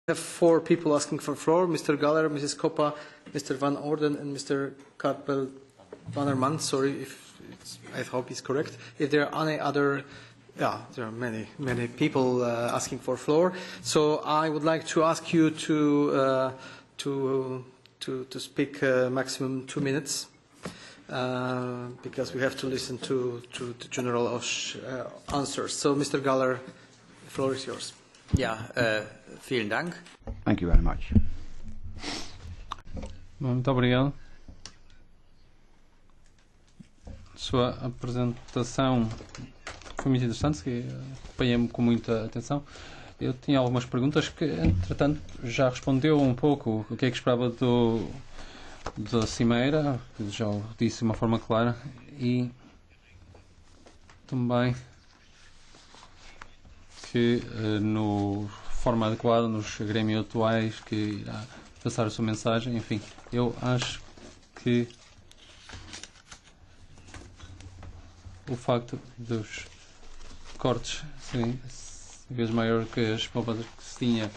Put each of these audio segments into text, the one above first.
We have 4 people asking for floor: Mr. Galler, Mrs. Koppa, Mr. Van Orden, and Mr. Karpel-Bannerman. Sorry I hope it's correct. If there are any other, there are many people asking for floor. So I would like to ask you to speak maximum 2 minutes, because we have to listen to the general answers. So, Mr. Galler, the floor is yours. Ja, vielen Dank. Thank you very much. Muito obrigado. Sua apresentação foi muito interessante, que acompanhei-me com muita atenção. Eu tinha algumas perguntas que, entretanto, já respondeu um pouco o que é que esperava da Cimeira, que já o disse de uma forma clara, e também que no forma adequada nos grêmios atuais que irá passar a sua mensagem. Enfim, eu acho que o facto dos cortes serem vez maior que as poupanças que se tinha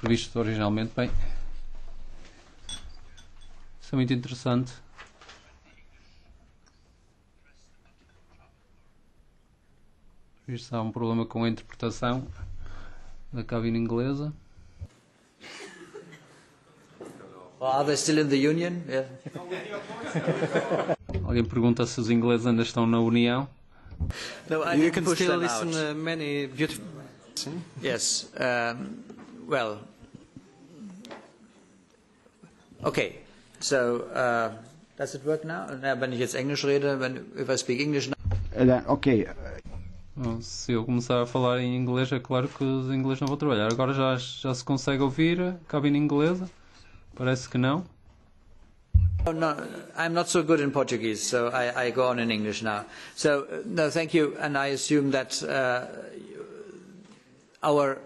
previsto originalmente, bem, isso é muito interessante. Isto há problema com a interpretação da cabine inglesa. Well, are they still in the Union? Yeah. Alguém pergunta se os ingleses ainda estão na União. No, I You can push still them listen out. Many beautiful. Yes. Well. Okay. So does it work now? Wenn ich jetzt Englisch rede, if I speak English now. Okay. Se eu começar a falar em inglês, é claro que os ingleses não vão trabalhar. Agora já se consegue ouvir a cabine inglesa? Parece que não. Oh, no, I'm not so good in Portuguese, so I go on in English now. So, no, thank you, and I assume that our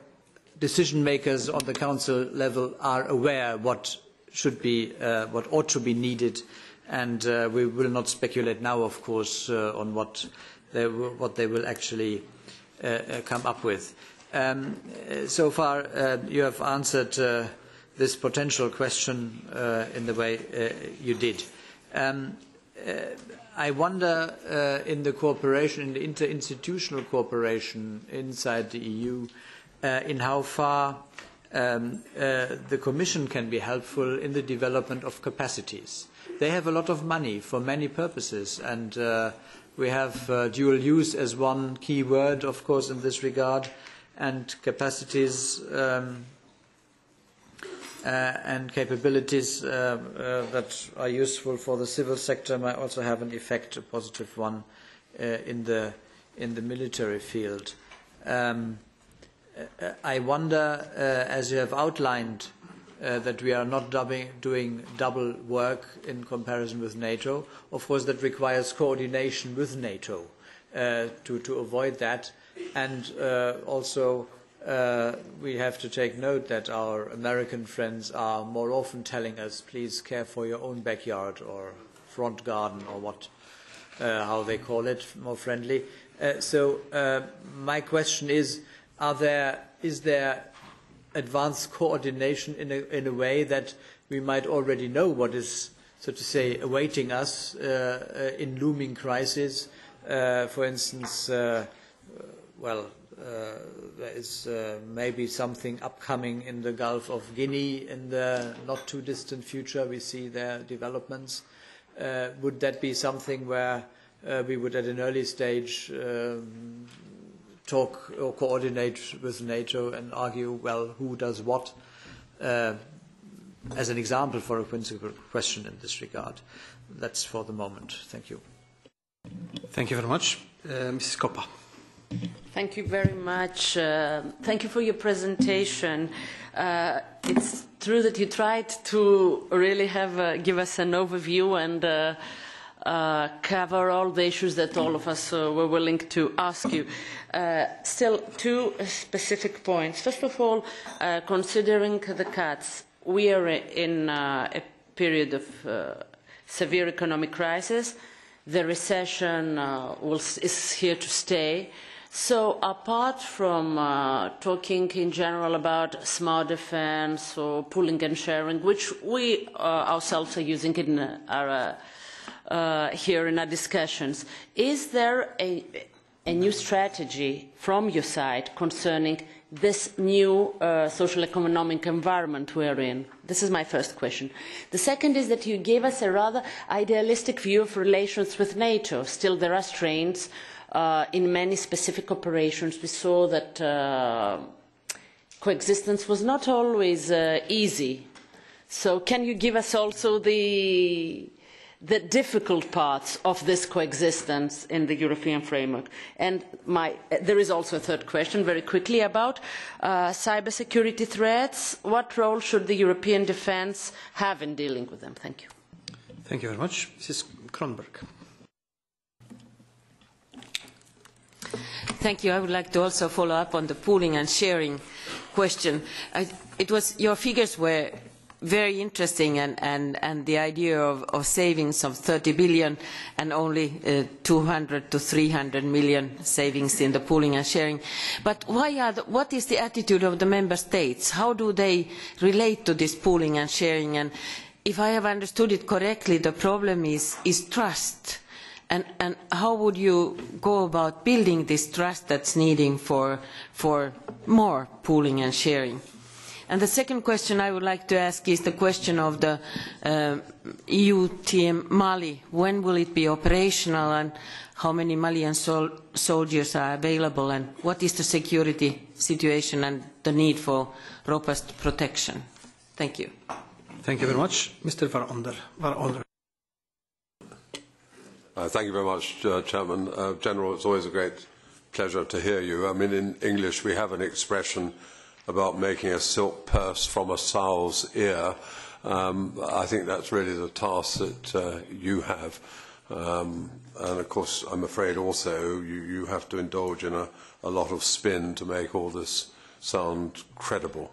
decision makers on the Council level are aware what should be, what ought to be needed, and we will not speculate now, of course, on what they will actually come up with. So far, you have answered this potential question in the way you did. I wonder in the cooperation, in the interinstitutional cooperation inside the EU, in how far the Commission can be helpful in the development of capacities. They have a lot of money for many purposes, and we have dual use as one key word, of course, in this regard, and capacities and capabilities that are useful for the civil sector might also have an effect, a positive one, in the military field. I wonder, as you have outlined, that we are not doing double work in comparison with NATO. Of course, that requires coordination with NATO to avoid that, and also we have to take note that our American friends are more often telling us, please care for your own backyard or front garden or what, how they call it, more friendly. So my question is there advanced coordination in a way that we might already know what is, so to say, awaiting us in looming crisis? For instance, there is maybe something upcoming in the Gulf of Guinea in the not too distant future. We see their developments. Would that be something where we would at an early stage talk or coordinate with NATO and argue, well, who does what, as an example for a principal question in this regard? That's for the moment. Thank you. Thank you very much. Mrs. Koppa. Thank you very much. Thank you for your presentation. It's true that you tried to really give us an overview and cover all the issues that all of us were willing to ask you. Still, 2 specific points. First of all, considering the cuts, we are in a period of severe economic crisis. The recession is here to stay. So apart from talking in general about smart defense or pooling and sharing, which we ourselves are using in our, here in our discussions, is there a new strategy from your side concerning this new social economic environment we are in? This is my first question. The second is that you gave us a rather idealistic view of relations with NATO. Still there are strains in many specific operations. We saw that coexistence was not always easy. So can you give us also the difficult parts of this coexistence in the European framework? And there is also a third question, very quickly, about cybersecurity threats. What role should the European defence have in dealing with them? Thank you. Thank you very much. Mrs. Kronberg. Thank you. I would like to also follow up on the pooling and sharing question. Your figures were very interesting, and the idea of savings of 30 billion and only 200 to 300 million savings in the pooling and sharing. But what is the attitude of the member states? How do they relate to this pooling and sharing? And if I have understood it correctly, the problem is trust. And how would you go about building this trust that's needed for more pooling and sharing? And the second question I would like to ask is the question of the EU team Mali. When will it be operational, and how many Malian soldiers are available, and what is the security situation and the need for robust protection? Thank you. Thank you very much. Mr. Var Onder. Thank you very much, Chairman. General, it's always a great pleasure to hear you. I mean, in English we have an expression about making a silk purse from a sow's ear. I think that's really the task that you have. And of course, I'm afraid also you have to indulge in a lot of spin to make all this sound credible.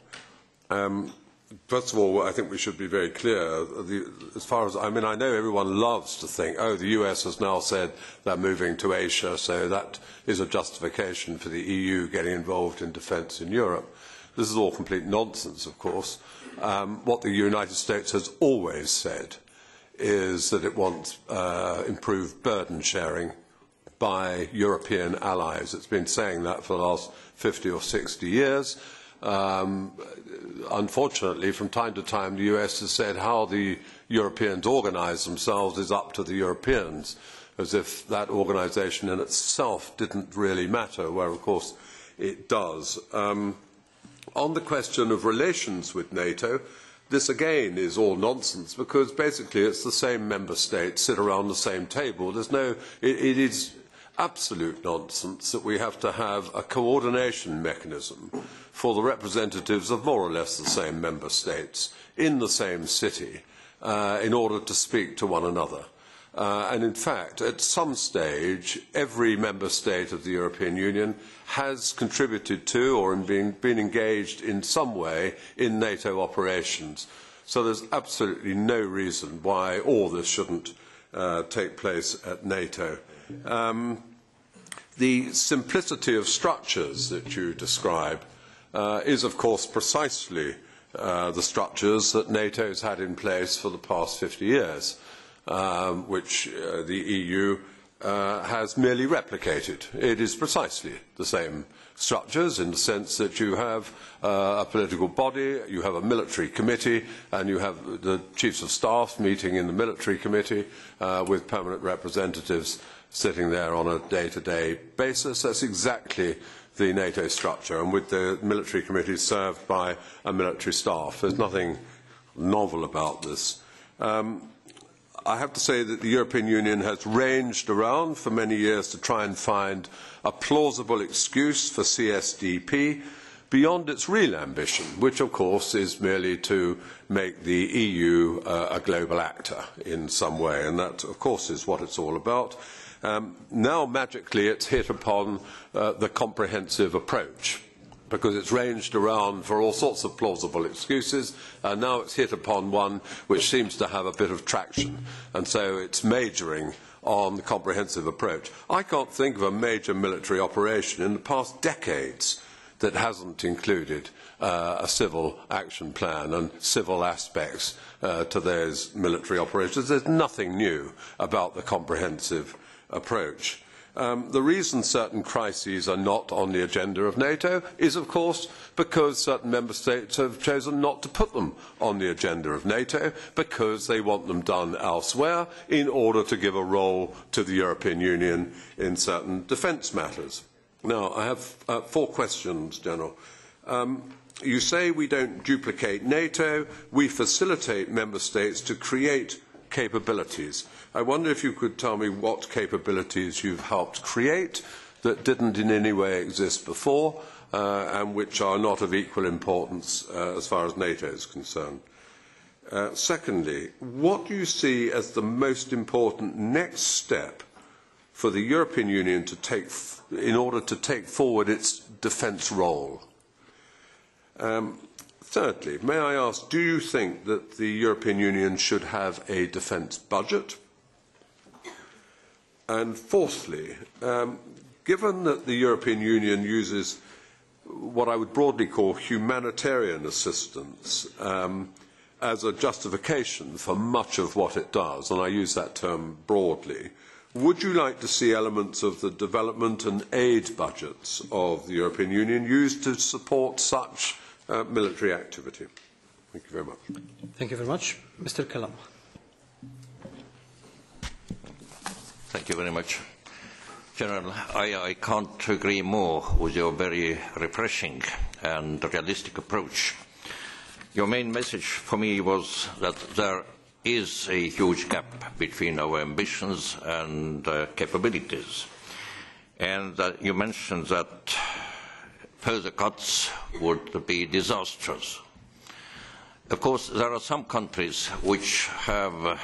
First of all, I think we should be very clear. As far as I know everyone loves to think, oh, the US has now said they're moving to Asia, so that is a justification for the EU getting involved in defence in Europe. This is all complete nonsense, of course. What the United States has always said is that it wants improved burden sharing by European allies. It's been saying that for the last 50 or 60 years. Unfortunately, from time to time, the US has said how the Europeans organise themselves is up to the Europeans, as if that organisation in itself didn't really matter, where, of course, it does. On the question of relations with NATO, this again is all nonsense, because basically it's the same member states sit around the same table. It is absolute nonsense that we have to have a coordination mechanism for the representatives of more or less the same member states in the same city in order to speak to one another. And in fact, at some stage, every member state of the European Union has contributed to or been engaged in some way in NATO operations. So there's absolutely no reason why all this shouldn't take place at NATO. The simplicity of structures that you describe is, of course, precisely the structures that NATO has had in place for the past 50 years, which the EU has merely replicated. It is precisely the same structures in the sense that you have a political body, you have a military committee, and you have the chiefs of staff meeting in the military committee with permanent representatives sitting there on a day-to-day basis. That's exactly the NATO structure, and with the military committee served by a military staff. There's nothing novel about this. I have to say that the European Union has ranged around for many years to try and find a plausible excuse for CSDP beyond its real ambition, which of course is merely to make the EU a global actor in some way, and that of course is what it's all about. Now magically it's hit upon the comprehensive approach, because it's ranged around for all sorts of plausible excuses, and now it's hit upon one which seems to have a bit of traction, and so it's majoring on the comprehensive approach. I can't think of a major military operation in the past decades that hasn't included a civil action plan and civil aspects to those military operations. There's nothing new about the comprehensive approach. The reason certain crises are not on the agenda of NATO is, of course, because certain member states have chosen not to put them on the agenda of NATO because they want them done elsewhere in order to give a role to the European Union in certain defence matters. Now, I have 4 questions, General. You say we don't duplicate NATO, we facilitate member states to create capabilities. I wonder if you could tell me what capabilities you've helped create that didn't in any way exist before and which are not of equal importance as far as NATO is concerned. Secondly, what do you see as the most important next step for the European Union to take in order to take forward its defence role? Thirdly, may I ask, do you think that the European Union should have a defence budget? And fourthly, given that the European Union uses what I would broadly call humanitarian assistance as a justification for much of what it does, and I use that term broadly, would you like to see elements of the development and aid budgets of the European Union used to support such military activity? Thank you very much. Thank you very much. Mr. Kalam. Thank you very much. General, I can't agree more with your very refreshing and realistic approach. Your main message for me was that there is a huge gap between our ambitions and capabilities. And you mentioned that further cuts would be disastrous. Of course, there are some countries which have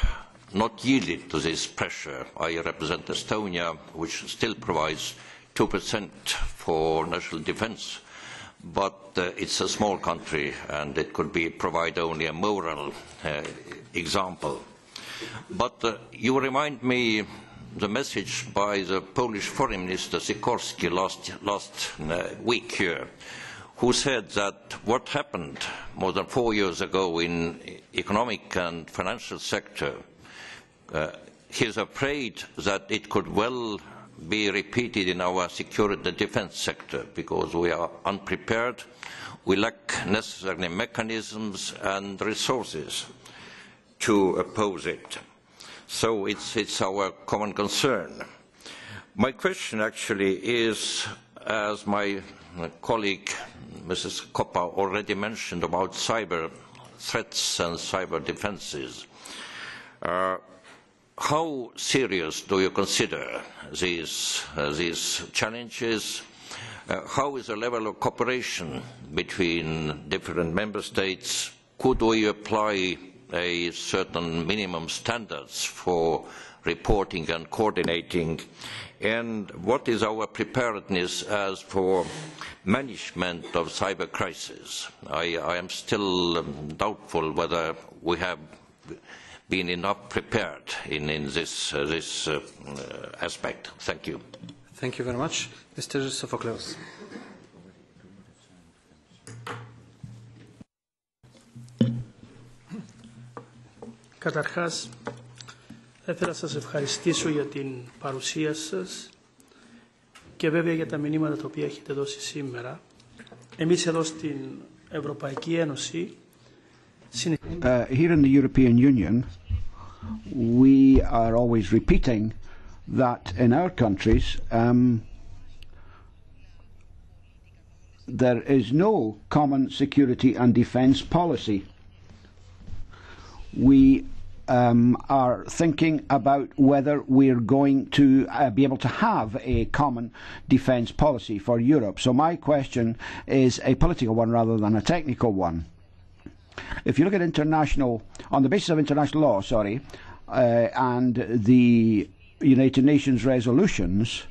not yielded to this pressure. I represent Estonia, which still provides 2% for national defence, but it's a small country and it could provide only a moral example. But you remind me the message by the Polish Foreign Minister Sikorski last week here, who said that what happened more than 4 years ago in economic and financial sector, he is afraid that it could well be repeated in our security and defence sector because we are unprepared, we lack necessary mechanisms and resources to oppose it. So it's our common concern. My question actually is, as my colleague Mrs. Koppa already mentioned about cyber threats and cyber defences, how serious do you consider these challenges? How is the level of cooperation between different member states? Could we apply a certain minimum standards for reporting and coordinating? And what is our preparedness as for management of cyber crisis? I am still doubtful whether we have been enough prepared in this aspect. Thank you. Thank you very much. Mr. Sophocleos. Καταρχάς, θα ήθελα να σας ευχαριστήσω για την παρουσία σας και βέβαια για τα μηνύματα τα οποία έχετε δώσει σήμερα. Εμείς εδώ στην Ευρωπαϊκή Ένωση here in the European Union, we are always repeating that in our countries there is no common security and defence policy. We are thinking about whether we're going to be able to have a common defence policy for Europe. So my question is a political one rather than a technical one. If you look at on the basis of international law, and the United Nations resolutions,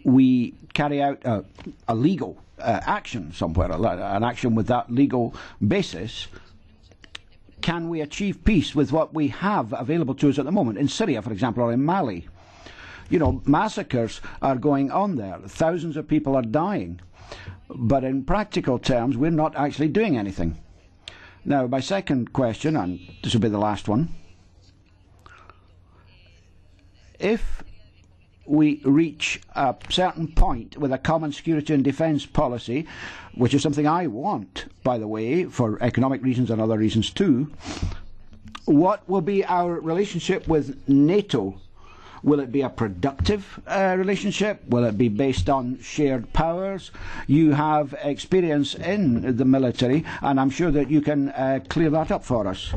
we carry out a legal action somewhere, an action with that legal basis can we achieve peace with what we have available to us at the moment in Syria, for example, or in Mali? You know, massacres are going on there. Thousands of people are dying. But in practical terms, we're not actually doing anything. Now, my second question, and this will be the last one. If we reach a certain point with a common security and defence policy, which is something I want, by the way, for economic reasons and other reasons too, what will be our relationship with NATO? Will it be a productive relationship? Will it be based on shared powers? You have experience in the military, and I'm sure that you can clear that up for us.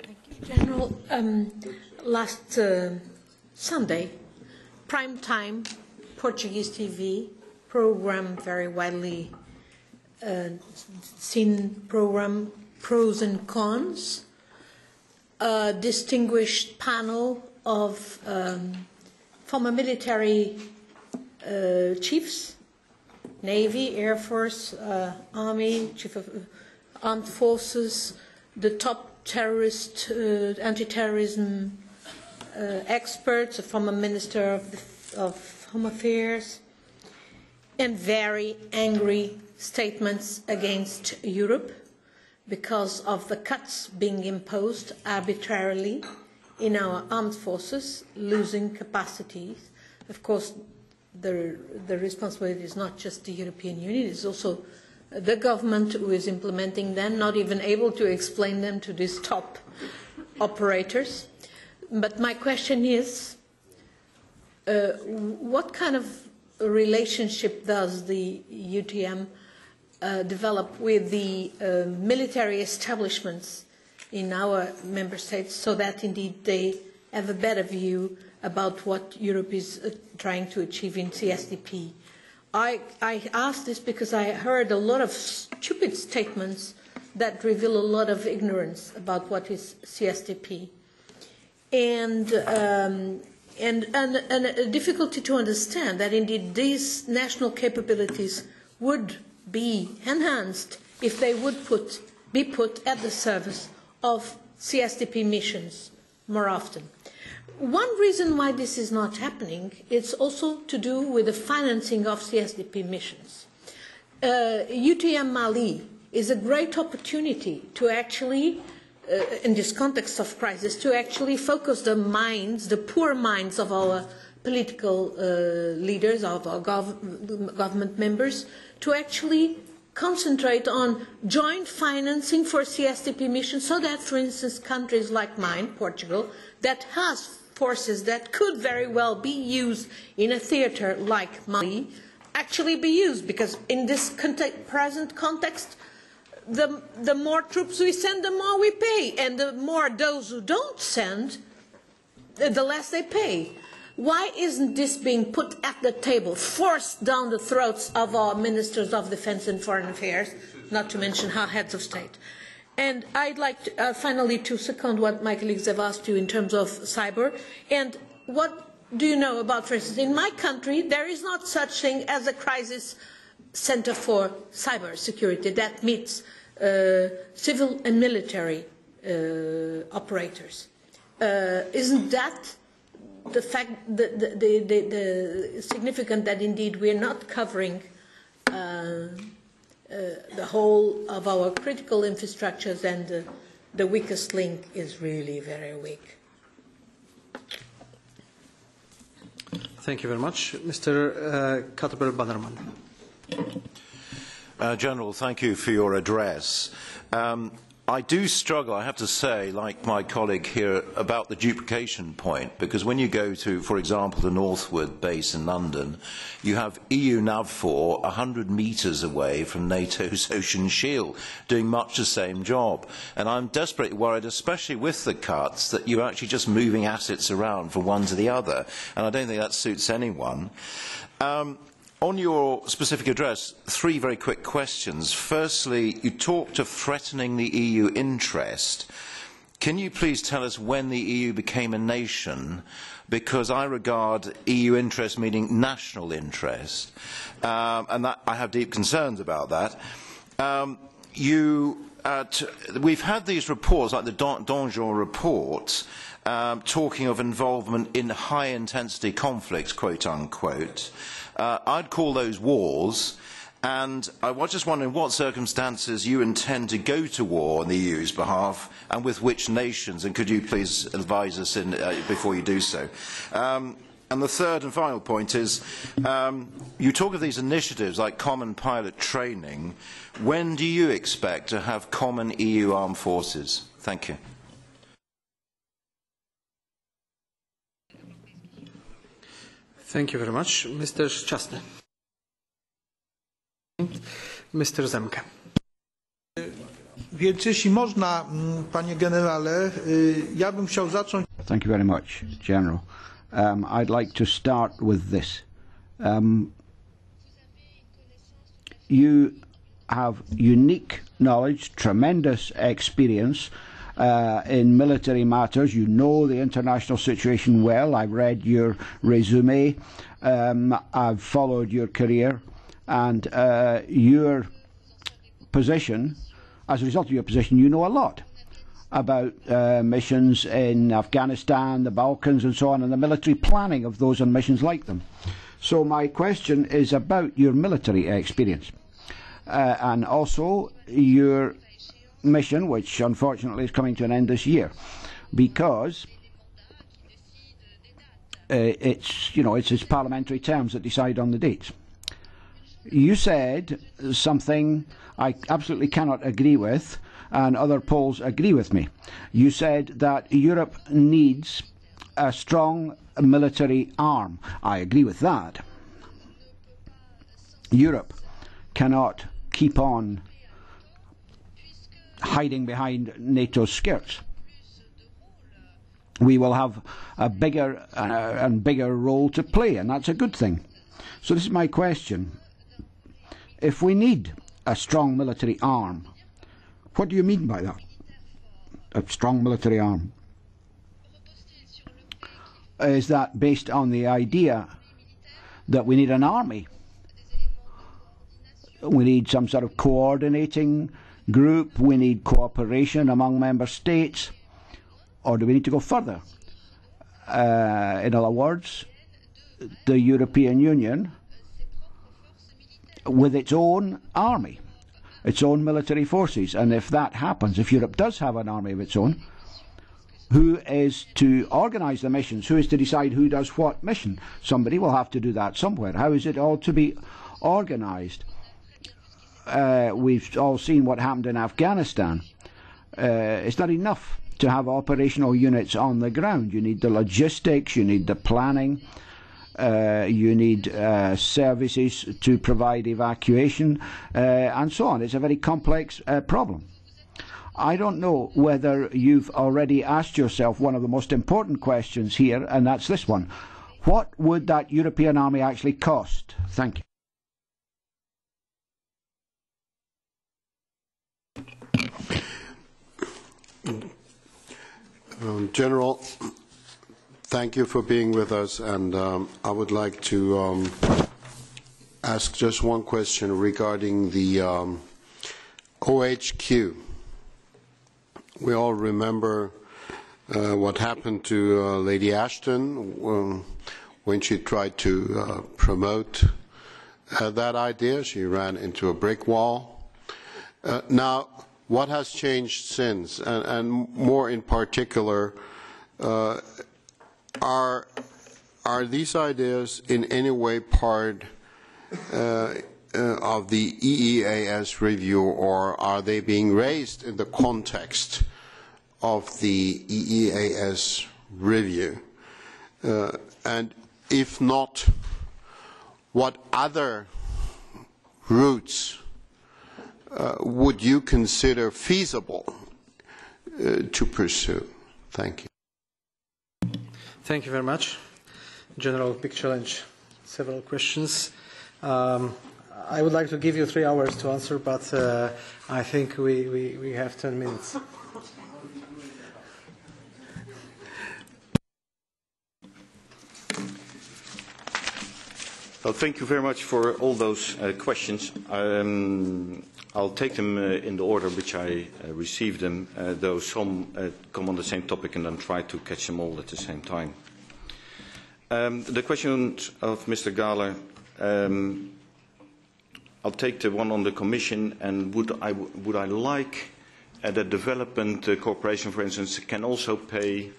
Thank you, General. Last Sunday, prime time, Portuguese TV program, very widely seen program, Pros and Cons. A distinguished panel of former military chiefs, Navy, Air Force, Army, Chief of Armed Forces, the top terrorist, anti-terrorism experts, a former Minister of Home Affairs, and very angry statements against Europe because of the cuts being imposed arbitrarily in our armed forces, losing capacities. Of course, the responsibility is not just the European Union, it's also the government who is implementing them, not even able to explain them to these top operators. But my question is, what kind of relationship does the UTM develop with the military establishments in our member states so that indeed they have a better view about what Europe is trying to achieve in CSDP? I ask this because I heard a lot of stupid statements that reveal a lot of ignorance about what is CSDP and a difficulty to understand that indeed these national capabilities would be enhanced if they would be put at the service of CSDP missions more often. One reason why this is not happening is also to do with the financing of CSDP missions. UTM Mali is a great opportunity to actually, in this context of crisis, to actually focus the minds, the poor minds of our political leaders, of our government members, to actually concentrate on joint financing for CSDP missions so that, for instance, countries like mine, Portugal, that has forces that could very well be used in a theatre like Mali, actually be used, because in this present context, the more troops we send, the more we pay, and the more those who don't send, the less they pay. Why isn't this being put at the table, forced down the throats of our ministers of defence and foreign affairs, not to mention our heads of state? And I'd like to, finally to second what my colleagues have asked you in terms of cyber. And what do you know about, for instance, in my country, there is not such thing as a crisis center for cybersecurity that meets civil and military operators. Isn't that the fact, the significant that indeed we are not covering the whole of our critical infrastructures, and the weakest link is really very weak? Thank you very much. Mr. Katapel Bannerman. General, thank you for your address. I do struggle, I have to say, like my colleague here, about the duplication point, because when you go to, for example, the Northwood base in London, you have EU NAVFOR 100 metres away from NATO's Ocean Shield, doing much the same job. And I'm desperately worried, especially with the cuts, that you're actually just moving assets around from one to the other. And I don't think that suits anyone. On your specific address, three very quick questions. Firstly, you talked of threatening the EU interest. Can you please tell us when the EU became a nation? Because I regard EU interest meaning national interest, and that, I have deep concerns about that. You we've had these reports, like the Donjon reports, talking of involvement in high-intensity conflicts, quote-unquote. I'd call those wars, and I was just wondering what circumstances you intend to go to war on the EU's behalf, and with which nations, and could you please advise us before you do so. And the third and final point is, you talk of these initiatives like common pilot training. When do you expect to have common EU armed forces? Thank you. Thank you very much. Mr. Szczasny. Mr. Zemke. Więc jeśli można, panie generale, ja bym chciał zacząć. Thank you very much, General. I'd like to start with this. You have unique knowledge, tremendous experience in military matters. You know the international situation well. I've read your resume. I've followed your career. And your position, as a result of your position, you know a lot about missions in Afghanistan, the Balkans and so on, and the military planning of those and missions like them. So my question is about your military experience and also your mission, which unfortunately is coming to an end this year, because it's parliamentary terms that decide on the dates. You said something I absolutely cannot agree with, and other polls agree with me. You said that Europe needs a strong military arm. I agree with that. Europe cannot keep on hiding behind NATO's skirts. We will have a bigger and bigger role to play, and that's a good thing. So this is my question. If we need a strong military arm, what do you mean by that? A strong military arm? Is that based on the idea that we need an army? We need some sort of coordinating group? We need cooperation among member states? Or do we need to go further? In other words, the European Union with its own army, its own military forces. And if that happens, if Europe does have an army of its own, who is to organise the missions? Who is to decide who does what mission? Somebody will have to do that somewhere. How is it all to be organised? We've all seen what happened in Afghanistan. It's not enough to have operational units on the ground. You need the logistics, you need the planning, you need services to provide evacuation, and so on. It's a very complex problem. I don't know whether you've already asked yourself one of the most important questions here, and that's this one. What would that European army actually cost? Thank you. General, thank you for being with us, and I would like to ask just one question regarding the OHQ. We all remember what happened to Lady Ashton when she tried to promote that idea. She ran into a brick wall. Now, what has changed since, and more in particular, are these ideas in any way part of the EEAS review, or are they being raised in the context of the EEAS review? And if not, what other routes would you consider feasible to pursue? Thank you. Thank you very much. General, big challenge, several questions. I would like to give you 3 hours to answer, but I think we have 10 minutes. Well, thank you very much for all those questions. I'll take them in the order which I received them, though some come on the same topic, and then try to catch them all at the same time. The question of Mr. Gahler, I'll take the one on the Commission, and would I like that development cooperation, for instance, can also pay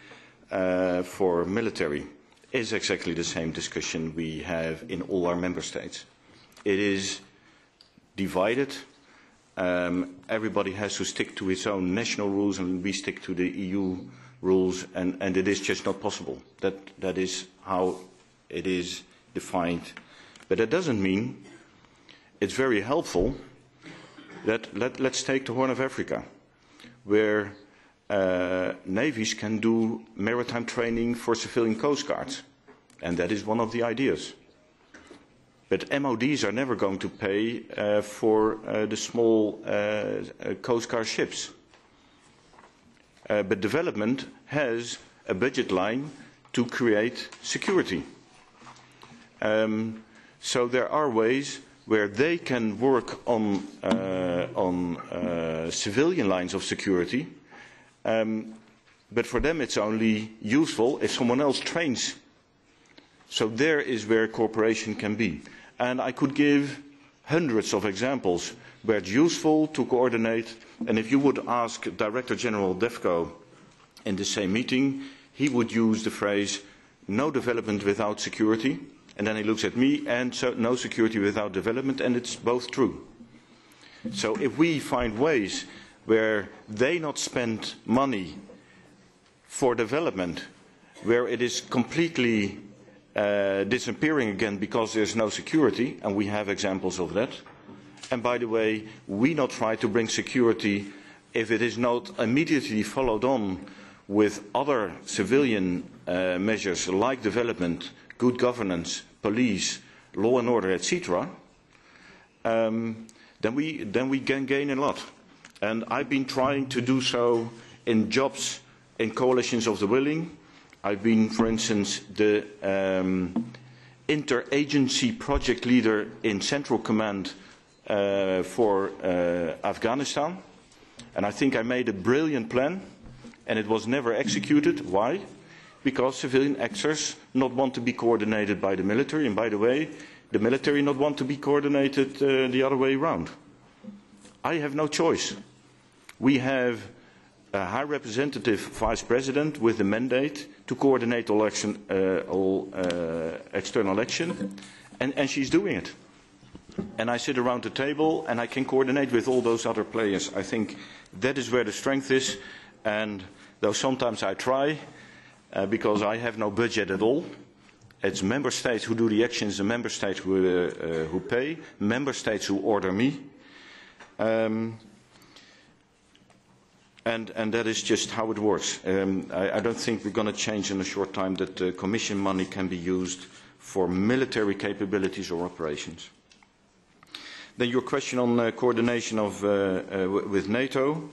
for military? Is exactly the same discussion we have in all our member states. It is divided. Everybody has to stick to its own national rules, and we stick to the EU rules, and it is just not possible. That is how it is defined. But that doesn't mean it's very helpful that let's take the Horn of Africa, where navies can do maritime training for civilian coast guards, and that is one of the ideas. But MODs are never going to pay for the small coast guard ships. But development has a budget line to create security. So there are ways where they can work on civilian lines of security, but for them it's only useful if someone else trains. So there is where cooperation can be. And I could give hundreds of examples where it's useful to coordinate. And if you would ask Director General DEFCO in the same meeting, he would use the phrase, no development without security. And then he looks at me, and so no security without development, and it's both true. So if we find ways where they not spend money for development, where it is completely disappearing again because there's no security, and we have examples of that. And by the way, we not try to bring security if it is not immediately followed on with other civilian measures like development, good governance, police, law and order, etc., then we can gain a lot. And I've been trying to do so in jobs in coalitions of the willing. I've been, for instance, the interagency project leader in Central Command for Afghanistan. And I think I made a brilliant plan, and it was never executed. Why? Because civilian actors not want to be coordinated by the military, and by the way, the military not want to be coordinated the other way around. I have no choice. We have a High Representative Vice President with the mandate to coordinate all external action, and she's doing it. And I sit around the table and I can coordinate with all those other players. I think that is where the strength is, and though sometimes I try, because I have no budget at all, it's member states who do the actions, the member states who pay, member states who order me. And that is just how it works. I don't think we're going to change in a short time that the Commission money can be used for military capabilities or operations. Then your question on coordination with NATO.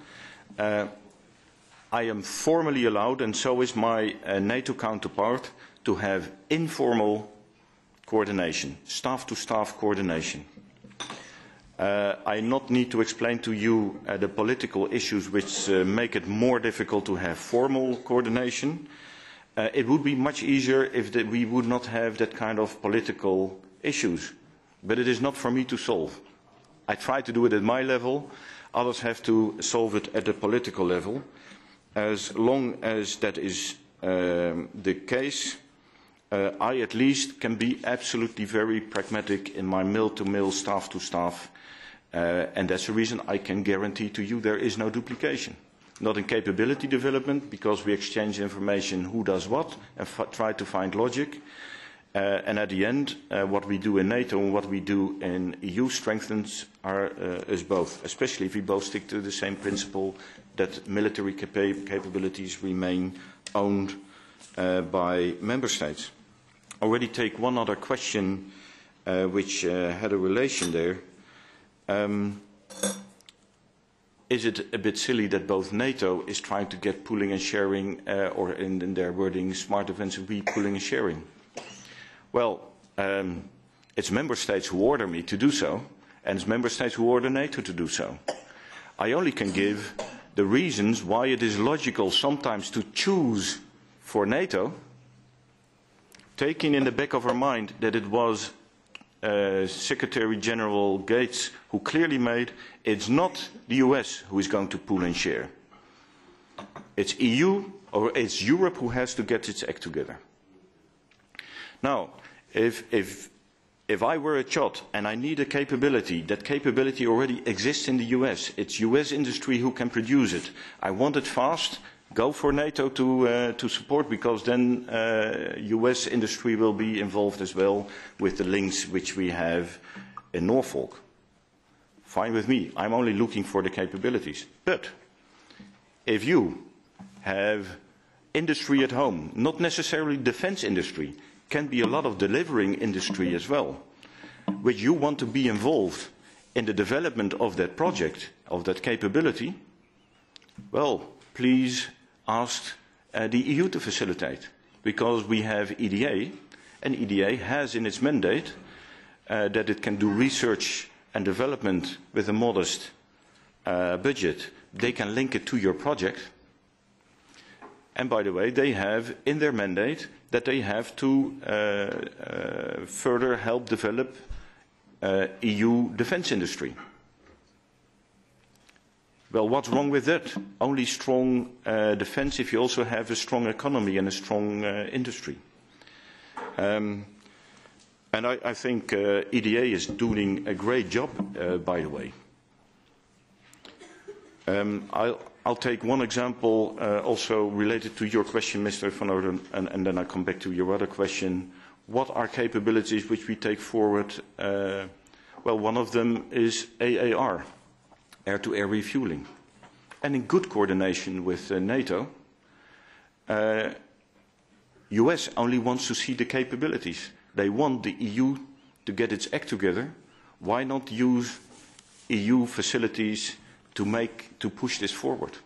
I am formally allowed, and so is my NATO counterpart, to have informal coordination, staff-to-staff coordination. I not need to explain to you the political issues which make it more difficult to have formal coordination. It would be much easier if we would not have that kind of political issues. But it is not for me to solve. I try to do it at my level. Others have to solve it at the political level. As long as that is the case, I at least can be absolutely very pragmatic in my mill-to-mill, staff-to-staff. And that's the reason I can guarantee to you there is no duplication. Not in capability development, because we exchange information who does what and try to find logic. And at the end, what we do in NATO and what we do in EU strengthens us both, especially if we both stick to the same principle that military capabilities remain owned by member states. I already take one other question which had a relation there. Is it a bit silly that both NATO is trying to get pooling and sharing, or in their wording, smart defence, we pooling and sharing? Well, it's member states who order me to do so, and it's member states who order NATO to do so. I only can give the reasons why it is logical sometimes to choose for NATO, taking in the back of our mind that it was Secretary General Gates who clearly made it's not the US who is going to pool and share. It's EU or it's Europe who has to get its act together. Now, if I were a CHOT and I need a capability, that capability already exists in the US. It's US industry who can produce it. I want it fast. Go for NATO to support, because then US industry will be involved as well with the links which we have in Norfolk. Fine with me. I'm only looking for the capabilities. But if you have industry at home, not necessarily defense industry, can be a lot of delivering industry as well, which you want to be involved in the development of that project, of that capability, well, please ask the EU to facilitate, because we have EDA, and EDA has in its mandate that it can do research and development with a modest budget. They can link it to your project. And by the way, they have in their mandate that they have to further help develop EU defense industry. Well, what's wrong with that? Only strong defense if you also have a strong economy and a strong industry. And I think EDA is doing a great job, by the way. I'll take one example also related to your question, Mr. Van Orden, and then I'll come back to your other question. What are capabilities which we take forward? Well, one of them is AAR, air-to-air refueling. And in good coordination with NATO, US only wants to see the capabilities. They want the EU to get its act together. Why not use EU facilities to push this forward?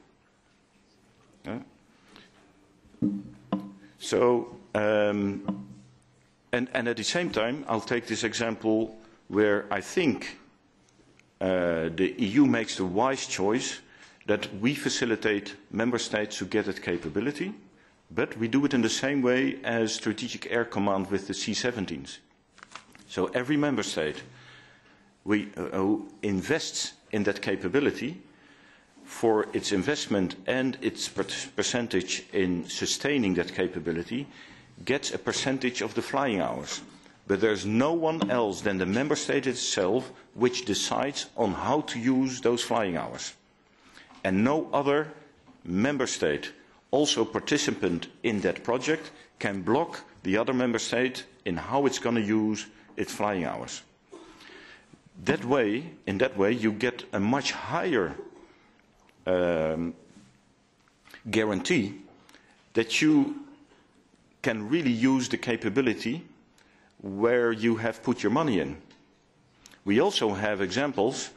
So, and at the same time, I'll take this example where I think the EU makes the wise choice that we facilitate member states to get that capability, but we do it in the same way as Strategic Air Command with the C-17s. So every member state who invests in that capability, for its investment and its percentage in sustaining that capability, gets a percentage of the flying hours. But there's no one else than the member state itself which decides on how to use those flying hours. And no other member state, also participant in that project, can block the other member state in how it's going to use its flying hours. In that way, you get a much higher guarantee that you can really use the capability where you have put your money in. We also have examples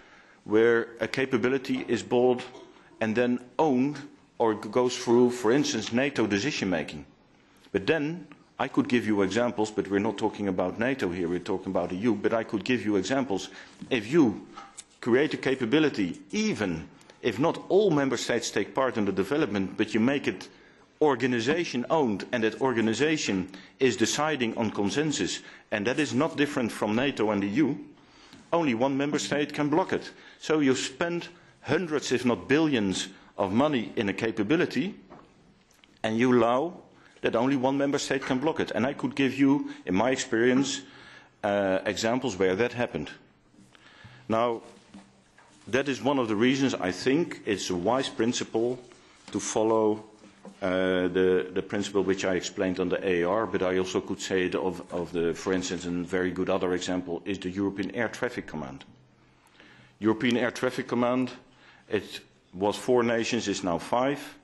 where a capability is bought and then owned or goes through, for instance, NATO decision making. But then I could give you examples, but we're not talking about NATO here, we're talking about the EU, but I could give you examples. If you create a capability, even if not all member states take part in the development, but you make it organization owned, and that organization is deciding on consensus, and that is not different from NATO and the EU, only one member state can block it. So you spend hundreds, if not billions, of money in a capability, and you allow that only one member state can block it. And I could give you, in my experience, examples where that happened. Now, that is one of the reasons I think it's a wise principle to follow the principle which I explained on the AAR, but I also could say for instance, a very good other example is the European Air Traffic Command. European Air Traffic Command, it was 4 nations, it's now 5.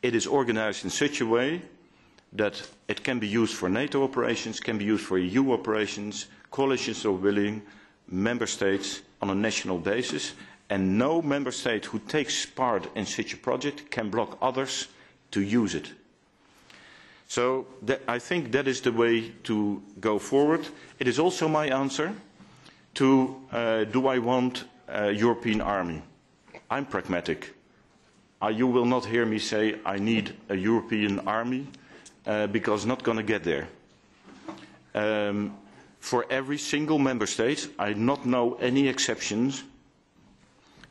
It is organized in such a way that it can be used for NATO operations, can be used for EU operations, coalitions of willing member states on a national basis, and no member state who takes part in such a project can block others to use it. So I think that is the way to go forward. It is also my answer to do I want a European army? I'm pragmatic. You will not hear me say I need a European army because not going to get there. For every single member state, I not know any exceptions.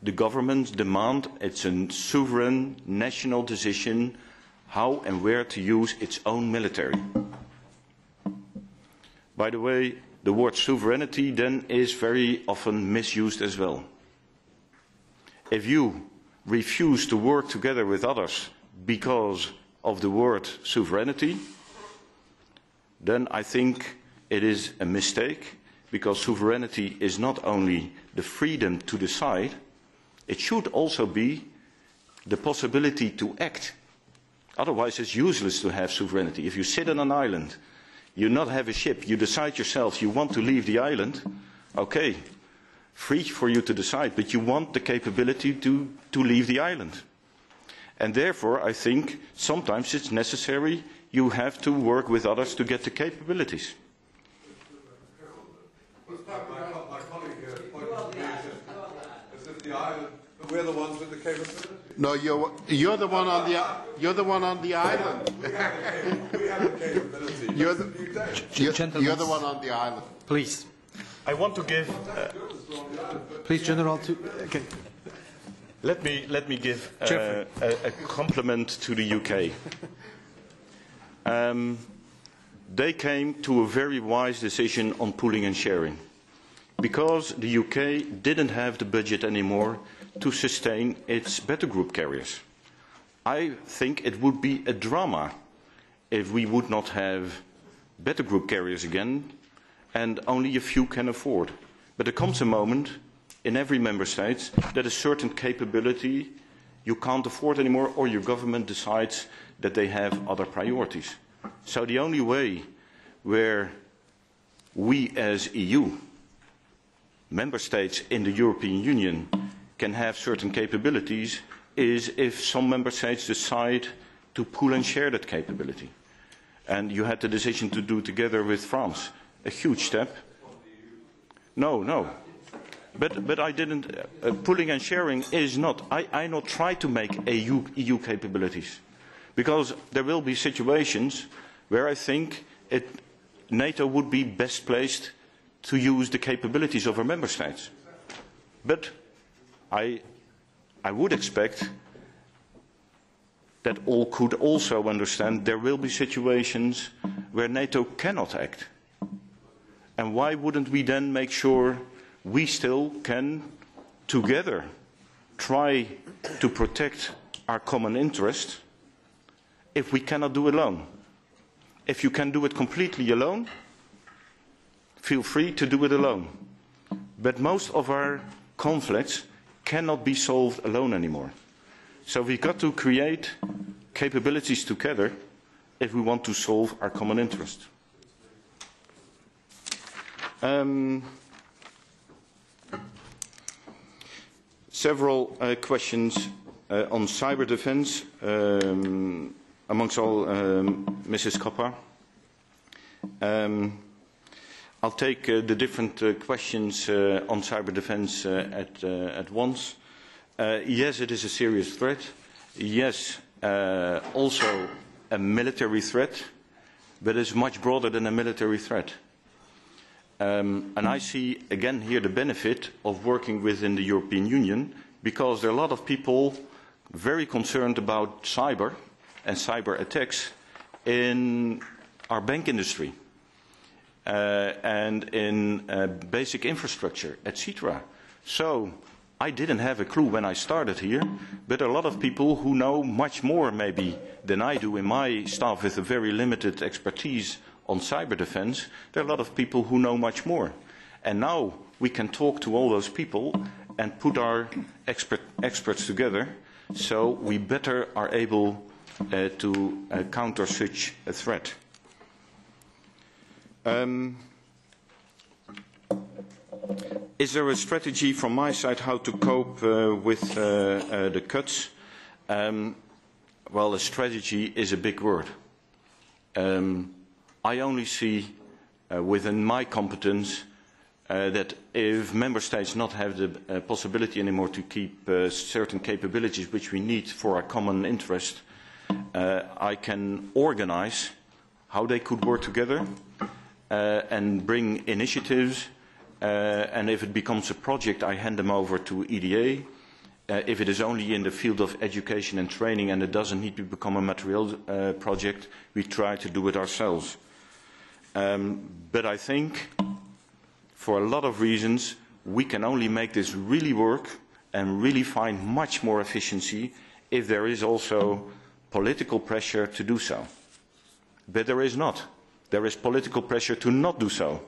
The governments demand it's a sovereign national decision how and where to use its own military. By the way, the word sovereignty then is very often misused as well. If you refuse to work together with others because of the word sovereignty, then I think it is a mistake, because sovereignty is not only the freedom to decide, it should also be the possibility to act. Otherwise it's useless to have sovereignty. If you sit on an island, you not have a ship, you decide yourself you want to leave the island, okay, free for you to decide, but you want the capability to leave the island. And therefore I think sometimes it's necessary you have to work with others to get the capabilities. My colleague here pointed to me as if the island, we're the ones with the capability. No, you're the one on the island. We have the capability. You're the one on the island. Please. I want to give. Please, General. Okay. Let me give a compliment to the UK. They came to a very wise decision on pooling and sharing, because the UK didn't have the budget anymore to sustain its battle group carriers. I think it would be a drama if we would not have battle group carriers again, and only a few can afford. But there comes a moment in every member state that a certain capability you can't afford anymore, or your government decides that they have other priorities. So the only way where we as EU, member states in the European Union, can have certain capabilities is if some member states decide to pool and share that capability. And you had the decision to do together with France. A huge step. No. But I didn't. Pooling and sharing is not. I not try to make EU capabilities, because there will be situations where I think NATO would be best placed to use the capabilities of our member states. But I would expect that all could also understand there will be situations where NATO cannot act. And why wouldn't we then make sure we still can together try to protect our common interest if we cannot do it alone? If you can do it completely alone, feel free to do it alone. But most of our conflicts cannot be solved alone anymore. So we've got to create capabilities together if we want to solve our common interest. Several questions on cyber defense, amongst all Mrs. Koppa. I'll take the different questions on cyber defense at once. Yes, it is a serious threat. Yes, also a military threat, but it's much broader than a military threat. And I see again here the benefit of working within the European Union, because there are a lot of people very concerned about cyber and cyber attacks in our bank industry and in basic infrastructure, etc. So I didn't have a clue when I started here, but a lot of people who know much more maybe than I do in my staff with a very limited expertise on cyber defense. There are a lot of people who know much more. And now we can talk to all those people and put our experts together, so we better are able to counter such a threat. Is there a strategy from my side how to cope with the cuts? Well, a strategy is a big word. I only see within my competence that if member states not have the possibility anymore to keep certain capabilities which we need for our common interest, I can organize how they could work together and bring initiatives, and if it becomes a project, I hand them over to EDA. If it is only in the field of education and training and it doesn't need to become a material project, we try to do it ourselves. But I think, for a lot of reasons, we can only make this really work and really find much more efficiency if there is also political pressure to do so. But there is not. There is political pressure to not do so.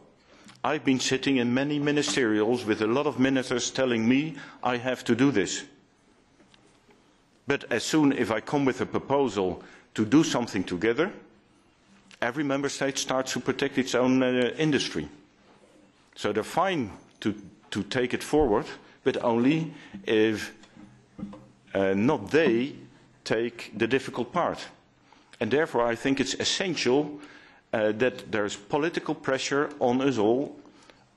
I've been sitting in many ministerials with a lot of ministers telling me I have to do this. But as soon as I come with a proposal to do something together, every member state starts to protect its own industry. So they're fine to take it forward, but only if not they take the difficult part. And therefore I think it's essential that there's political pressure on us all,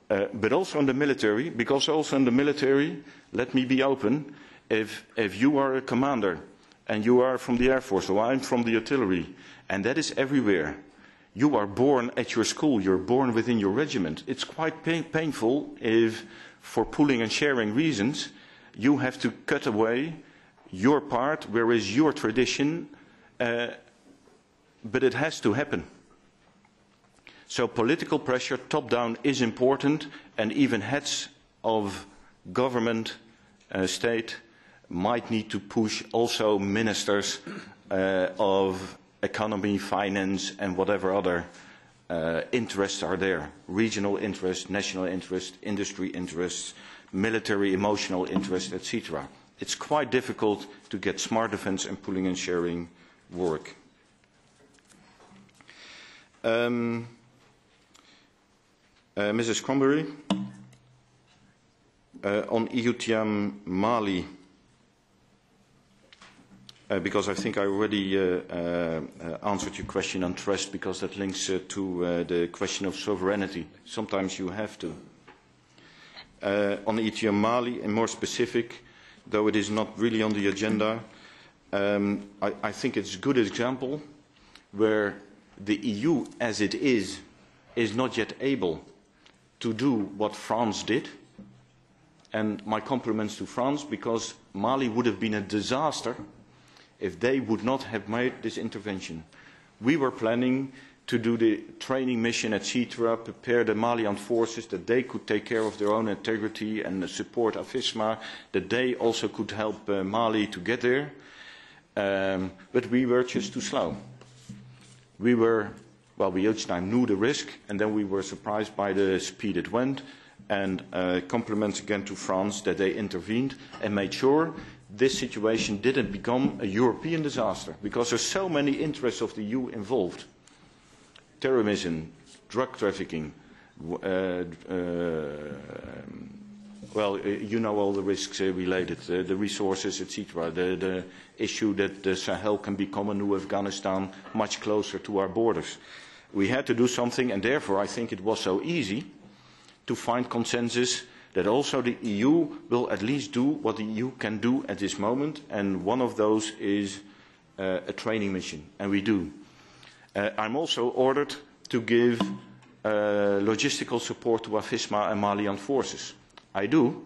but also on the military, because also in the military, let me be open, if you are a commander and you are from the Air Force, or I'm from the artillery, and that is everywhere, you are born at your school, you're born within your regiment. It's quite painful if, for pooling and sharing reasons, you have to cut away your part, where is your tradition, but it has to happen. So political pressure, top-down, is important, and even heads of government, state, might need to push also ministers of economy, finance, and whatever other interests are there. Regional interests, national interests, industry interests, military emotional interests, etc. It's quite difficult to get smart defense and pooling and sharing work. Mrs. Cromberry, on EUTM Mali, because I think I already answered your question on trust, because that links to the question of sovereignty. Sometimes you have to. On EUTM Mali, and more specific, though it is not really on the agenda, I think it's a good example where the EU, as it is not yet able to do what France did. And my compliments to France, because Mali would have been a disaster if they would not have made this intervention. We were planning to do the training mission, etc., prepare the Malian forces, that they could take care of their own integrity and support AFISMA, that they also could help Mali to get there. But we were just too slow. We each time knew the risk, and then we were surprised by the speed it went. And compliments again to France that they intervened and made sure this situation didn't become a European disaster, because there's so many interests of the EU involved. Terrorism, drug trafficking, you know all the risks related, the resources, etc. The issue that the Sahel can become a new Afghanistan, much closer to our borders. We had to do something, and therefore I think it was so easy to find consensus that also the EU will at least do what the EU can do at this moment, and one of those is a training mission, and we do. I'm also ordered to give logistical support to AFISMA and Malian forces. I do,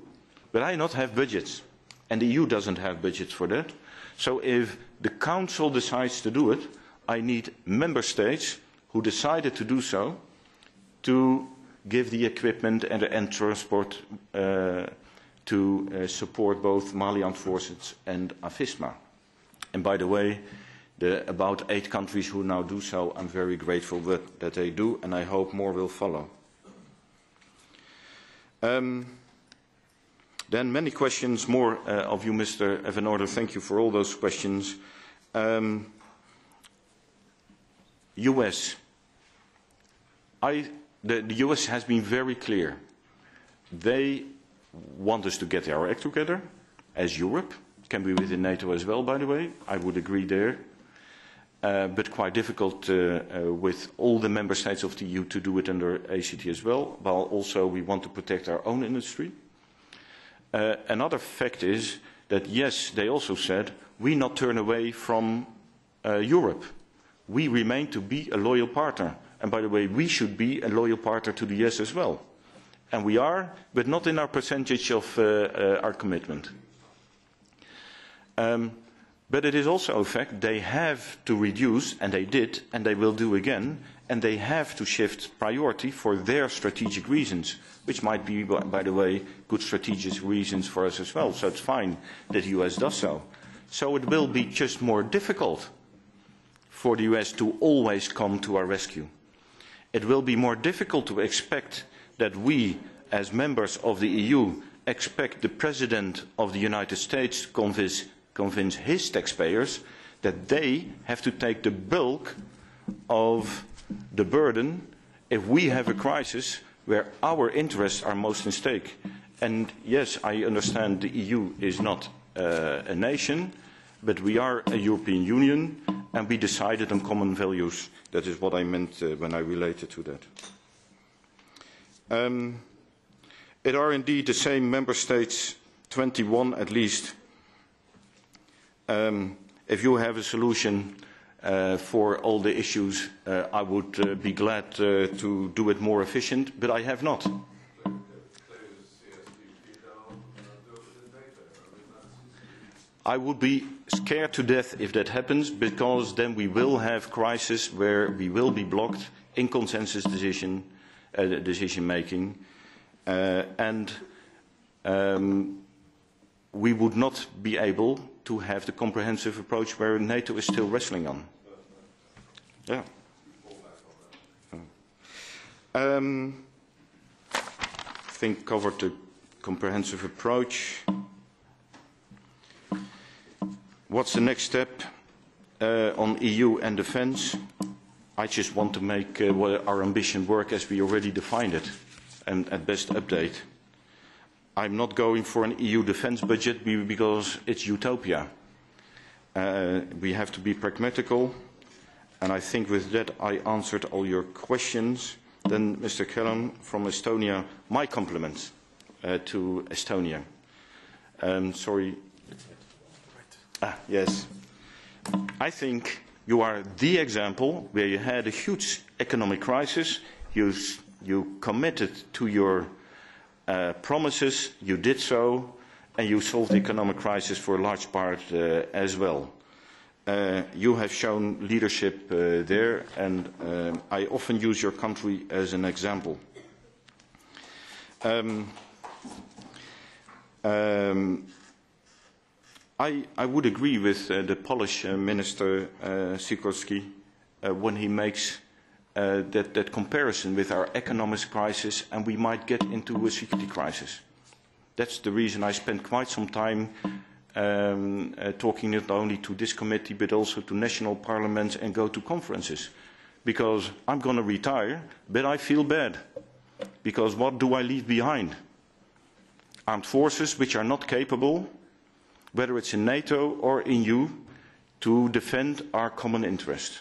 but I not have budgets, and the EU doesn't have budgets for that. So if the Council decides to do it, I need member states who decided to do so to give the equipment and transport to support both Malian forces and AFISMA. And by the way, the about 8 countries who now do so, I'm very grateful that they do, and I hope more will follow. Then many questions more of you, Mr. Van Orden. Thank you for all those questions. US. The US has been very clear. They want us to get our act together, as Europe. Can be within NATO as well, by the way. I would agree there. but quite difficult with all the member states of the EU to do it under ACT as well, while also we want to protect our own industry. Another fact is that, yes, they also said, we not turn away from Europe. We remain to be a loyal partner. And by the way, we should be a loyal partner to the US as well. And we are, but not in our percentage of our commitment. But it is also a fact they have to reduce, and they did, and they will do again, and they have to shift priority for their strategic reasons, which might be, by the way, good strategic reasons for us as well. So it's fine that the US does so. So it will be just more difficult for the US to always come to our rescue. It will be more difficult to expect that we, as members of the EU, expect the President of the United States to convince his taxpayers that they have to take the bulk of the burden if we have a crisis where our interests are most at stake. And yes, I understand the EU is not a nation, but we are a European Union, and we decided on common values. That is what I meant when I related to that. It are indeed the same member states, 21 at least. If you have a solution for all the issues, I would be glad to do it more efficient, but I have not. I would be scared to death if that happens, because then we will have crisis where we will be blocked in consensus decision making, and we would not be able to have the comprehensive approach where NATO is still wrestling on. Yeah. I think covered the comprehensive approach. What's the next step on EU and defence? I just want to make our ambition work as we already defined it, and at best update. I'm not going for an EU defence budget because it's utopia. We have to be pragmatical, and I think with that I answered all your questions. Then, Mr. Kellam from Estonia, my compliments to Estonia. Sorry. Yes. I think you are the example where you had a huge economic crisis, you committed to your promises, you did so, and you solved the economic crisis for a large part as well. You have shown leadership there, and I often use your country as an example. I would agree with the Polish Minister Sikorski when he makes that comparison with our economic crisis, and we might get into a security crisis. That's the reason I spent quite some time talking not only to this committee but also to national parliaments and go to conferences. Because I'm going to retire, but I feel bad. Because what do I leave behind? Armed forces which are not capable, whether it's in NATO or in EU, to defend our common interest.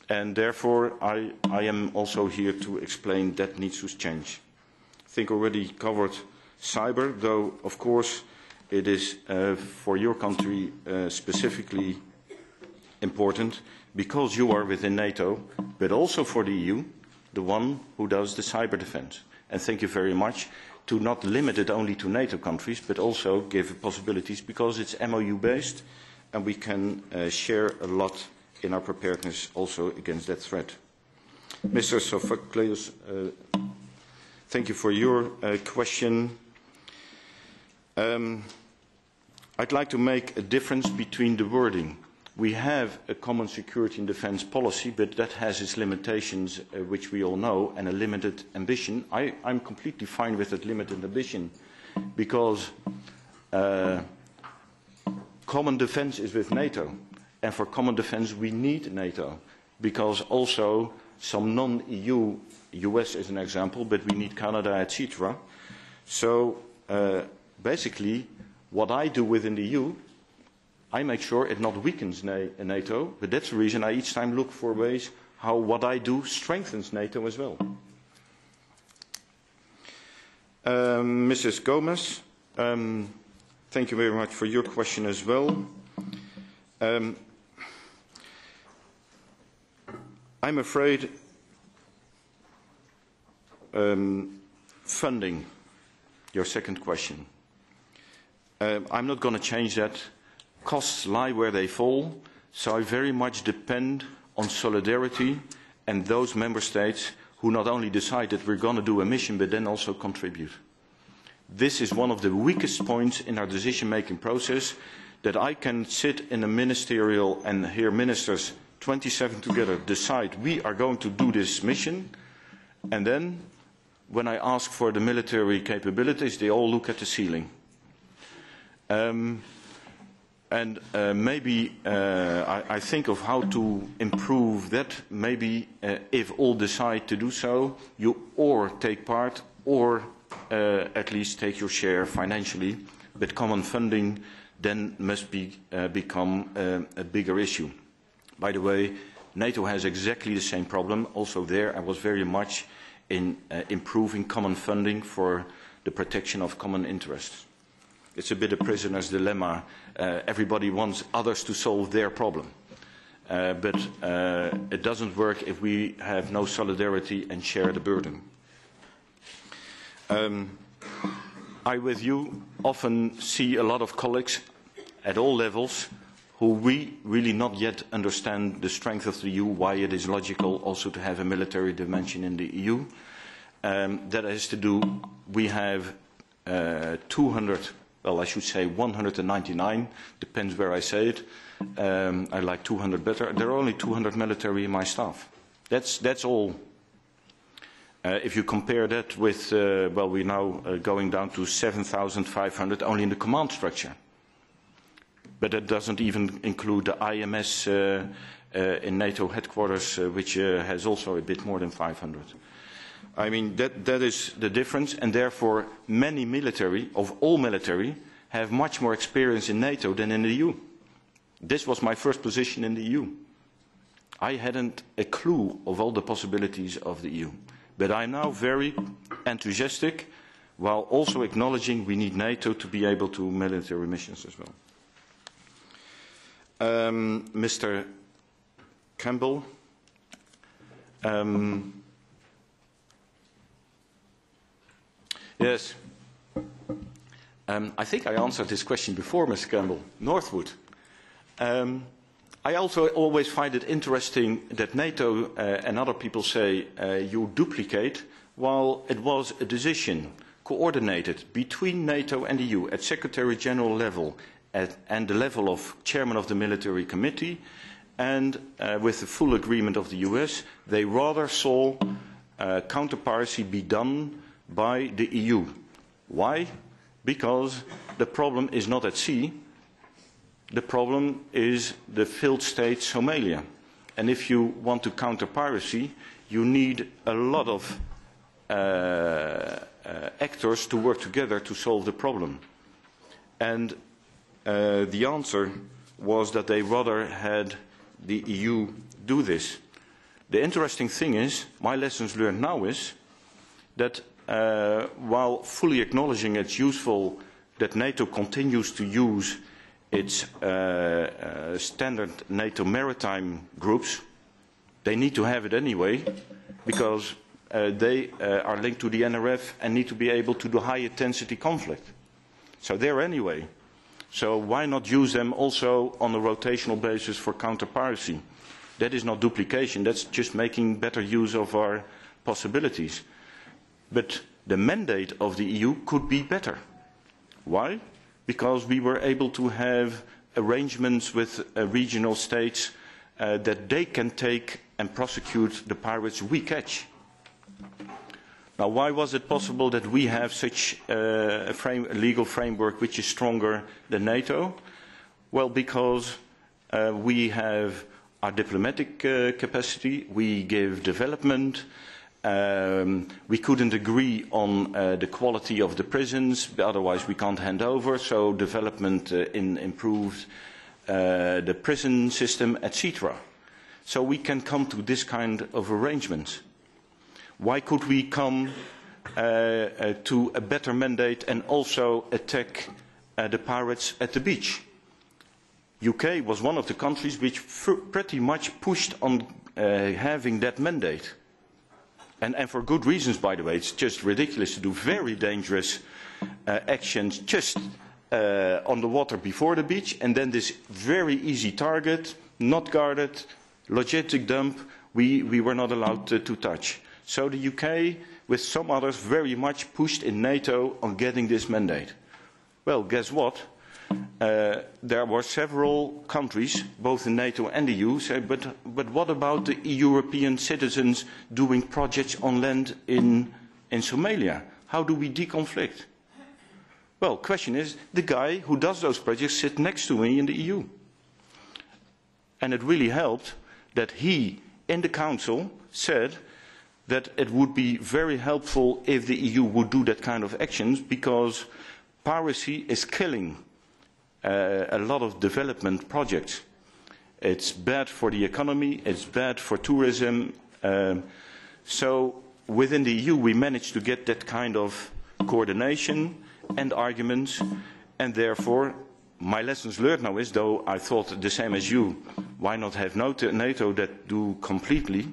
And therefore, I am also here to explain that needs to change. I think already covered cyber, though, of course, it is for your country specifically important because you are within NATO, but also for the EU, the one who does the cyber defense. And thank you very much to not limit it only to NATO countries, but also give possibilities because it's MOU-based and we can share a lot in our preparedness also against that threat. Mr. Sophocleus, thank you for your question. I'd like to make a difference between the wording. We have a common security and defence policy, but that has its limitations, which we all know, and a limited ambition. I'm completely fine with that limited ambition, because common defence is with NATO. And for common defence, we need NATO, because also some non-EU, US is an example, but we need Canada, etc. So basically, what I do within the EU I make sure it not weakens NATO, but that's the reason I each time look for ways how what I do strengthens NATO as well. Mrs. Gomez, thank you very much for your question as well. I'm afraid funding, your second question. I'm not going to change that. Costs lie where they fall, so I very much depend on solidarity and those member states who not only decide that we're going to do a mission, but then also contribute. This is one of the weakest points in our decision-making process, that I can sit in a ministerial and hear ministers 27 together decide we are going to do this mission, and then when I ask for the military capabilities, they all look at the ceiling. Maybe I think of how to improve that. Maybe if all decide to do so, you or take part or at least take your share financially. But common funding then must become a bigger issue. By the way, NATO has exactly the same problem. Also there I was very much in improving common funding for the protection of common interests. It's a bit a prisoner's dilemma. Everybody wants others to solve their problem. But it doesn't work if we have no solidarity and share the burden. I, with you, often see a lot of colleagues at all levels who we really not yet understand the strength of the EU, why it is logical also to have a military dimension in the EU. That has to do, we have 200, well, I should say 199, depends where I say it. I like 200 better. There are only 200 military in my staff. That's all. If you compare that with, well, we're now going down to 7,500 only in the command structure. But that doesn't even include the IMS in NATO headquarters, which has also a bit more than 500. I mean, that is the difference, and therefore many military, of all military, have much more experience in NATO than in the EU. This was my first position in the EU. I hadn't a clue of all the possibilities of the EU. But I'm now very enthusiastic, while also acknowledging we need NATO to be able to military missions as well. Mr. Campbell, yes, I think I answered this question before, Mr. Campbell. Northwood. I also always find it interesting that NATO and other people say you duplicate, while it was a decision coordinated between NATO and the EU at Secretary General level and the level of Chairman of the Military Committee, and with the full agreement of the US, they rather saw counter-piracy be done by the EU. Why? Because the problem is not at sea. The problem is the failed state Somalia. And if you want to counter piracy, you need a lot of actors to work together to solve the problem. And the answer was that they rather had the EU do this. The interesting thing is, my lessons learned now is, that while fully acknowledging it's useful that NATO continues to use its standard NATO maritime groups, they need to have it anyway, because they are linked to the NRF and need to be able to do high-intensity conflict. So they're anyway. So why not use them also on a rotational basis for counter-piracy? That is not duplication, that's just making better use of our possibilities. But the mandate of the EU could be better. Why? Because we were able to have arrangements with regional states that they can take and prosecute the pirates we catch. Now, why was it possible that we have such a legal framework which is stronger than NATO? Well, because we have our diplomatic capacity, we give development, we couldn't agree on the quality of the prisons, otherwise we can't hand over, so development in improved the prison system, etc. So we can come to this kind of arrangement. Why could we come to a better mandate and also attack the pirates at the beach? UK was one of the countries which pretty much pushed on having that mandate. And for good reasons, by the way. It's just ridiculous to do very dangerous actions just on the water before the beach, and then this very easy target, not guarded, logistic dump, we were not allowed to touch. So the UK, with some others, very much pushed in NATO on getting this mandate. Well, guess what? There were several countries, both in NATO and the EU, say, but what about the European citizens doing projects on land in Somalia? How do we deconflict? Well, the question is, the guy who does those projects sits next to me in the EU. And it really helped that he, in the Council, said that it would be very helpful if the EU would do that kind of actions, because piracy is killing a lot of development projects. It's bad for the economy, it's bad for tourism. So within the EU we managed to get that kind of coordination and arguments, and therefore my lessons learned now is, though I thought the same as you, why not have NATO that do completely,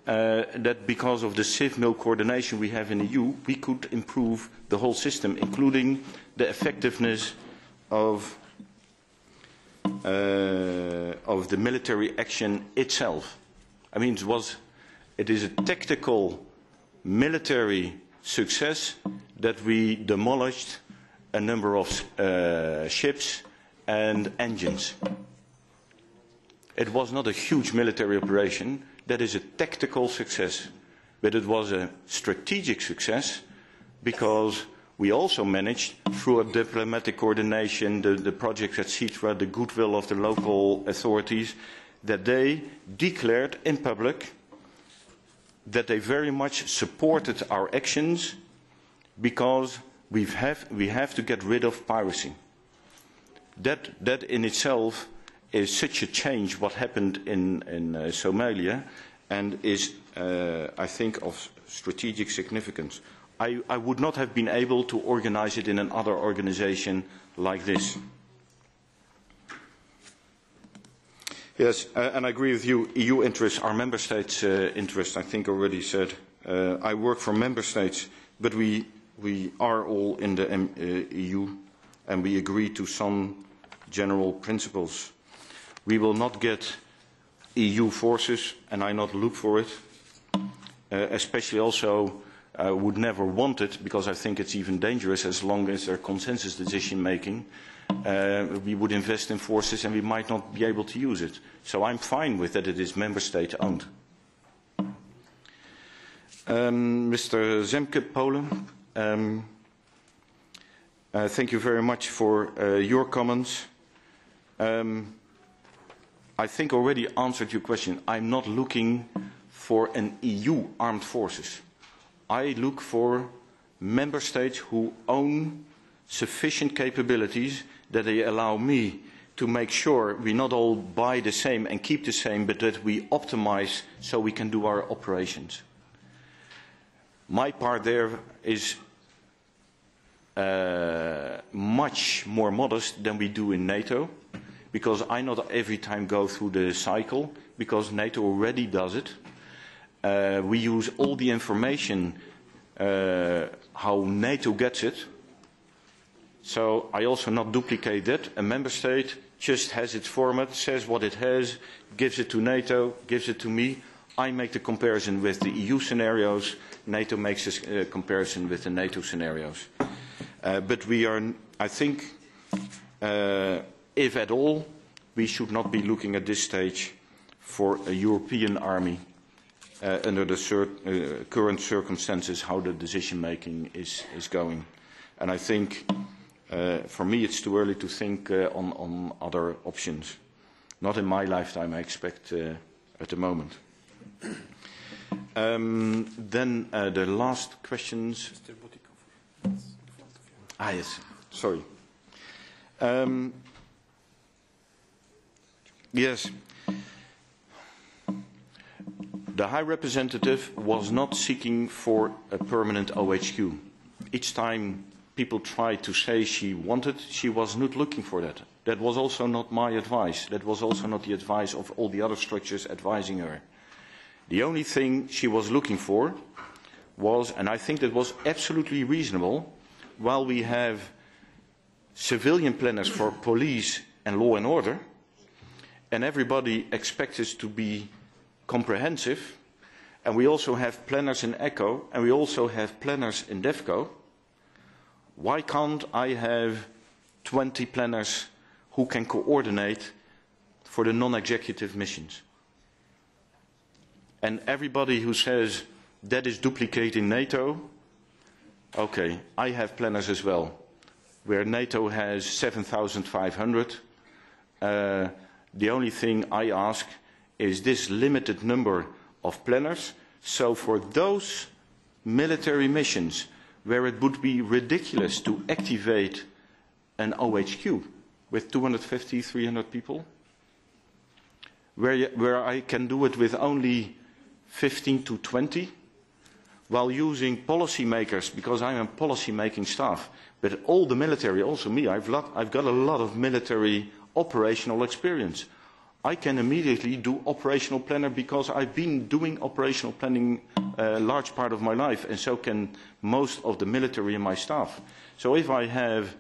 that because of the CivMil coordination we have in the EU, we could improve the whole system, including the effectiveness of the military action itself. I mean, it is a tactical military success that we demolished a number of ships and engines. It was not a huge military operation. That is a tactical success. But it was a strategic success because we also managed, through a diplomatic coordination, the projects, etc., the goodwill of the local authorities, that they declared in public that they very much supported our actions because we have to get rid of piracy. That in itself is such a change what happened in Somalia, and is, I think, of strategic significance. I would not have been able to organize it in another organization like this. Yes, and I agree with you. EU interests are member states' interests. I think already said. I work for member states, but we are all in the EU, and we agree to some general principles. We will not get EU forces, and I not look for it. Especially also, I would never want it, because I think it's even dangerous as long as there consensus decision making. We would invest in forces and we might not be able to use it. So I'm fine with that it is member state owned. Mr. Zemke, Poland, thank you very much for your comments. I think already answered your question. I'm not looking for an EU armed forces. I look for member states who own sufficient capabilities that they allow me to make sure we not all buy the same and keep the same, but that we optimize so we can do our operations. My part there is much more modest than we do in NATO, because I not every time go through the cycle, because NATO already does it. We use all the information how NATO gets it. So I also not duplicate that. A member state just has its format, says what it has, gives it to NATO, gives it to me. I make the comparison with the EU scenarios. NATO makes a comparison with the NATO scenarios. But we are, I think, if at all, we should not be looking at this stage for a European army under the current circumstances, how the decision making is going. And I think, for me, it's too early to think on other options. Not in my lifetime, I expect, at the moment. Then the last questions. Yes, sorry. Yes. The High Representative was not seeking for a permanent OHQ. Each time people tried to say she wanted, she was not looking for that. That was also not my advice. That was also not the advice of all the other structures advising her. The only thing she was looking for was, and I think that was absolutely reasonable, while we have civilian planners for police and law and order, and everybody expects us to be comprehensive, and we also have planners in ECHO, and we also have planners in DEFCO, why can't I have 20 planners who can coordinate for the non-executive missions? And everybody who says that is duplicating NATO, okay, I have planners as well, where NATO has 7,500. The only thing I ask is this limited number of planners. So for those military missions where it would be ridiculous to activate an OHQ with 250, 300 people, where I can do it with only 15 to 20, while using policymakers, because I'm a policy-making staff, but all the military, also me, I've got a lot of military operational experience. I can immediately do operational planner because I've been doing operational planning a large part of my life, and so can most of the military in my staff. So if I have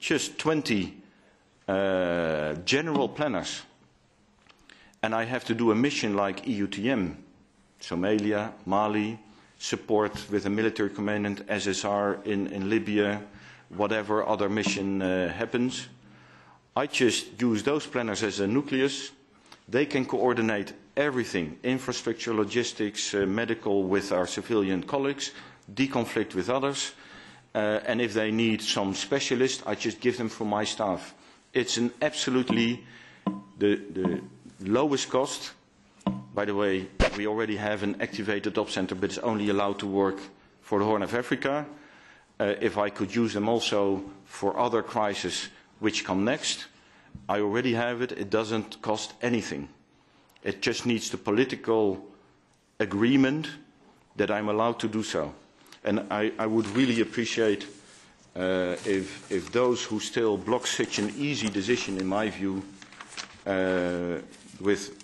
just 20 general planners, and I have to do a mission like EUTM, Somalia, Mali, support with a military commandant, SSR in Libya, whatever other mission happens, I just use those planners as a nucleus. They can coordinate everything, infrastructure, logistics, medical with our civilian colleagues, deconflict with others, and if they need some specialist, I just give them from my staff. It's an absolutely the lowest cost. By the way, we already have an activated op center, but it's only allowed to work for the Horn of Africa. If I could use them also for other crises which come next, I already have it. It doesn't cost anything. It just needs the political agreement that I'm allowed to do so. And I would really appreciate if those who still block such an easy decision, in my view, with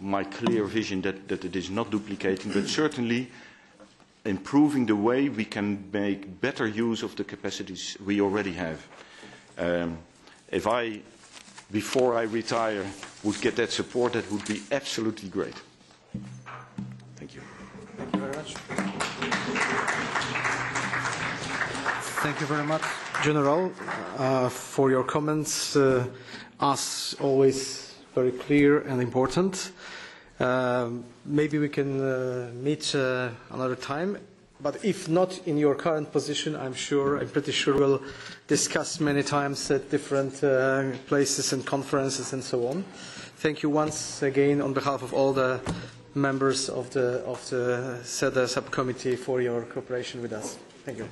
my clear vision that it is not duplicating, but certainly improving the way we can make better use of the capacities we already have. If I, before I retire, would get that support, that would be absolutely great. Thank you. Thank you very much. Thank you very much, General, for your comments. As always, very clear and important. Maybe we can meet another time. But if not in your current position, I'm pretty sure we'll discuss many times at different places and conferences and so on. Thank you once again on behalf of all the members of the SEDE subcommittee for your cooperation with us. Thank you.